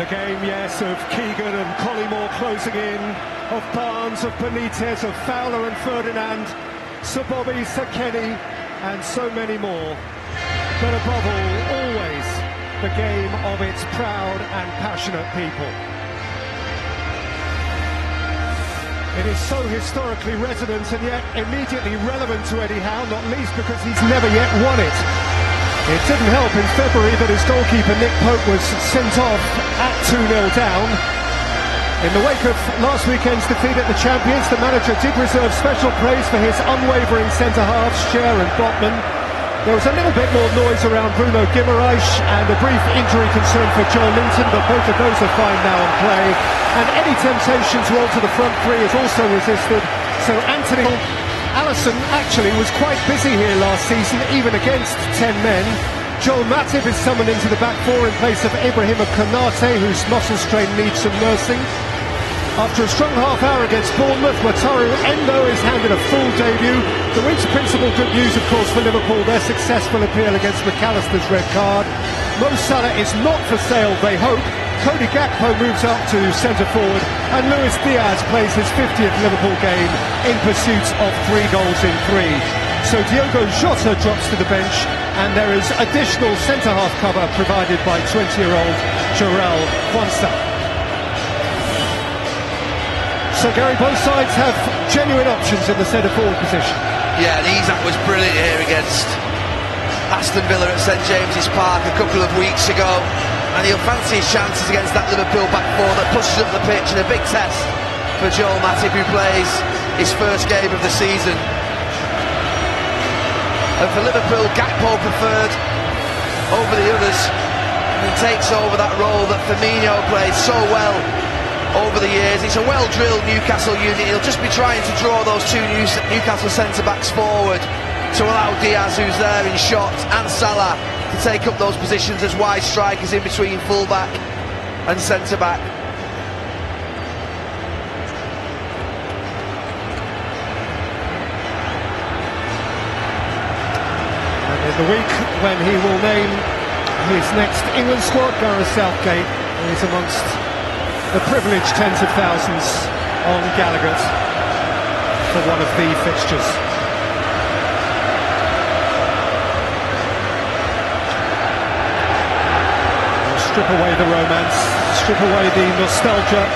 The game, yes, of Keegan and Collymore closing in, of Barnes, of Benitez, of Fowler and Ferdinand, Sir Bobby, Sir Kenny, and so many more. But above all, always the game of its proud and passionate people. It is so historically resonant and yet immediately relevant to Eddie Howe, not least because he's never yet won it. It didn't help in February that his goalkeeper Nick Pope was sent off at 2-0 down. In the wake of last weekend's defeat at the Champions, the manager did reserve special praise for his unwavering centre-halves, Scher and Botman. There was a little bit more noise around Bruno Guimaraes and a brief injury concern for Joel Linton, but both of those are fine now on play. And any temptation to alter the front three is also resisted, so Anthony Allison actually was quite busy here last season, even against 10 men. Joel Matip is summoned into the back four in place of Ibrahima Konate, whose muscle strain needs some nursing. After a strong half hour against Bournemouth, Wataru Endo is handed a full debut. The week's principal good news, of course, for Liverpool, their successful appeal against McAllister's red card. Mo Salah is not for sale, they hope. Cody Gakpo moves up to centre forward, and Luis Diaz plays his 50th Liverpool game in pursuit of 3 goals in 3. So Diogo Jota drops to the bench, and there is additional centre-half cover provided by 20-year-old Jarell Quansah. So Gary, both sides have genuine options in the centre-forward position. Yeah, and Isak was brilliant here against Aston Villa at St James's Park a couple of weeks ago, and he'll fancy his chances against that Liverpool back four that pushes up the pitch, and a big test for Joel Matip, who plays his first game of the season. And for Liverpool, Gakpo preferred over the others, and he takes over that role that Firmino plays so well over the years. It's a well-drilled Newcastle unit. He'll just be trying to draw those two Newcastle centre-backs forward to allow Diaz, who's there in shot, and Salah to take up those positions as wide strikers in between full-back and centre-back. And in the week when he will name his next England squad, Gareth Southgate is amongst the privileged tens of thousands on Gallagher for one of the fixtures. Strip away the romance, strip away the nostalgia,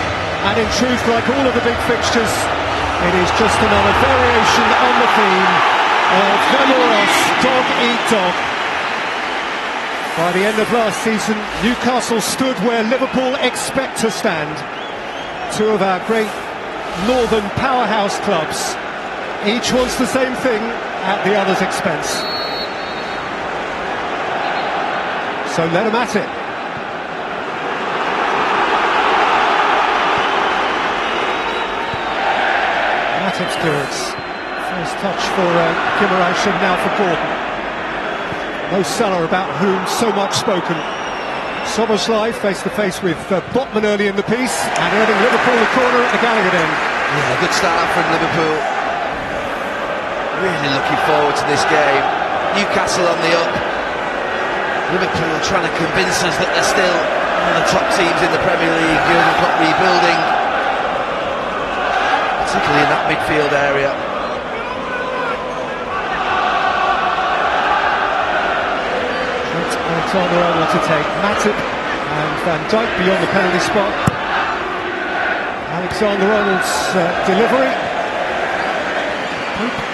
and in truth, like all of the big fixtures, it is just another variation on the theme of Vamos, dog eat dog. By the end of last season, Newcastle stood where Liverpool expect to stand. Two of our great northern powerhouse clubs. Each wants the same thing at the other's expense. So let them at it. Matip's clearance. First touch for Guimaraes and now for Gordon. Mo Salah, about whom so much spoken. Szoboszlai face to face with Botman early in the piece, and earning Liverpool the corner at the Gallagher end. Yeah, good start from Liverpool. Really looking forward to this game. Newcastle on the up. Liverpool trying to convince us that they're still one of the top teams in the Premier League. Jurgen Klopp rebuilding, particularly in that midfield area. Alexander-Arnold to take. Matip and Van Dijk beyond the penalty spot. Alexander-Arnold's delivery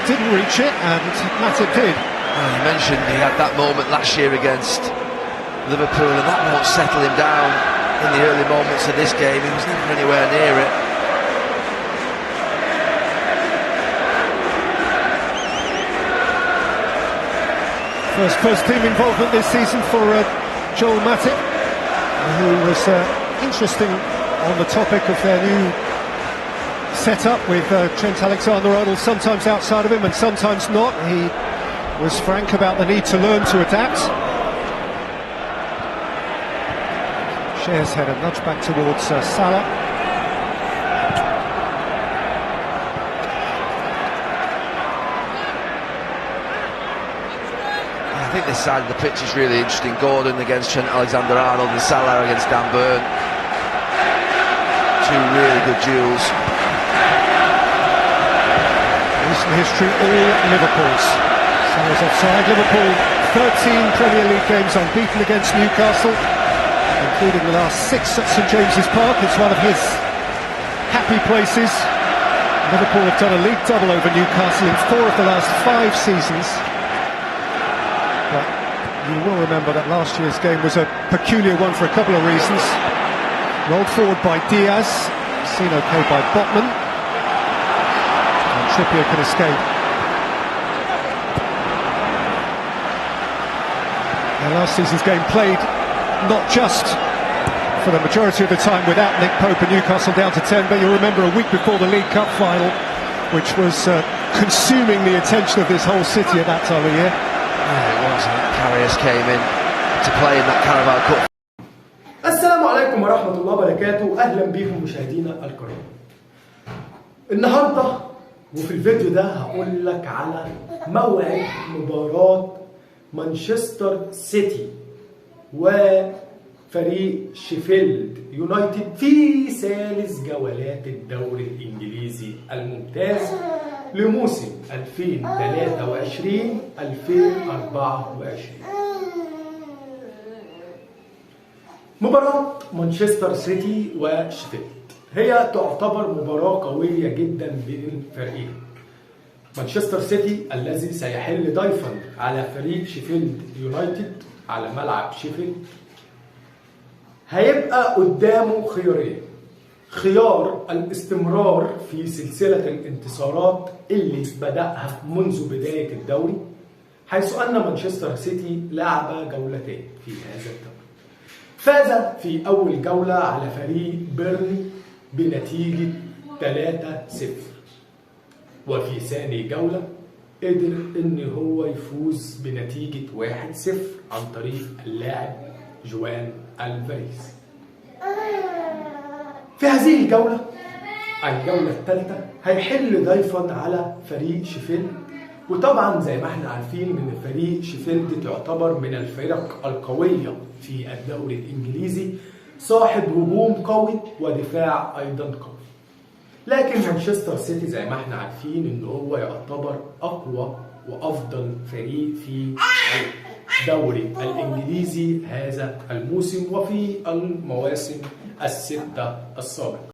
didn't reach it, and Matip did. Well, you mentioned he had that moment last year against Liverpool, and that won't settle him down in the early moments of this game. He was never anywhere near it. First team involvement this season for Joel Matip, who was interesting on the topic of their new setup with Trent Alexander-Arnold sometimes outside of him and sometimes not. He was frank about the need to learn to adapt. Scher's head a nudge back towards Salah. I think this side of the pitch is really interesting. Gordon against Trent Alexander-Arnold and Salah against Dan Burn. two really good duels. Recent history, all Liverpool's. Salah's offside. Liverpool 13 Premier League games unbeaten against Newcastle, including the last 6 at St James's Park. It's one of his happy places. Liverpool have done a league double over Newcastle in 4 of the last 5 seasons. But you will remember that last year's game was a peculiar one for a couple of reasons. Rolled forward by Diaz, seen okay by Botman, and Trippier could escape. And last season's game played not just for the majority of the time without Nick Pope and Newcastle down to 10, but you'll remember a week before the League Cup final, which was consuming the attention of this whole city at that time of year. Yeah, it was. Carriers came in to play in that Carabao Cup. السلام عليكم ورحمة الله وبركاته. أهلا بكم مشاهدينا الكرام. النهاردة وفي الفيديو ده هقول لك على موعد مباراة مانشستر سيتي وفريق شيفيلد يونايتد في ثالث جولات الدوري الإنجليزي الممتاز لموسم 2023-2024. مباراة مانشستر سيتي وشيفيلد هي تعتبر مباراة قوية جدا بين الفريقين. مانشستر سيتي الذي سيحل ضيفا على فريق شيفيلد يونايتد على ملعب شيفيلد هيبقى قدامه خيارين: خيار الاستمرار في سلسلة الانتصارات اللي بدأها منذ بداية الدوري، حيث أن مانشستر سيتي لعب جولتين في هذا الدوري. فاز في أول جولة على فريق بيرني بنتيجة 3-0، وفي ثاني جولة قدر إن هو يفوز بنتيجة 1-0 عن طريق اللاعب جوان ألفاريز. في هذه الجولة الثالثة هيحل ضيفا على فريق شيفيلد، وطبعا زي ما احنا عارفين ان فريق شيفيلد تعتبر من الفرق القوية في الدوري الانجليزي، صاحب هجوم قوي ودفاع ايضا قوي. لكن مانشستر سيتي زي ما احنا عارفين ان هو يعتبر اقوى وافضل فريق في الدوري الانجليزي هذا الموسم وفي المواسم الستة السابقة.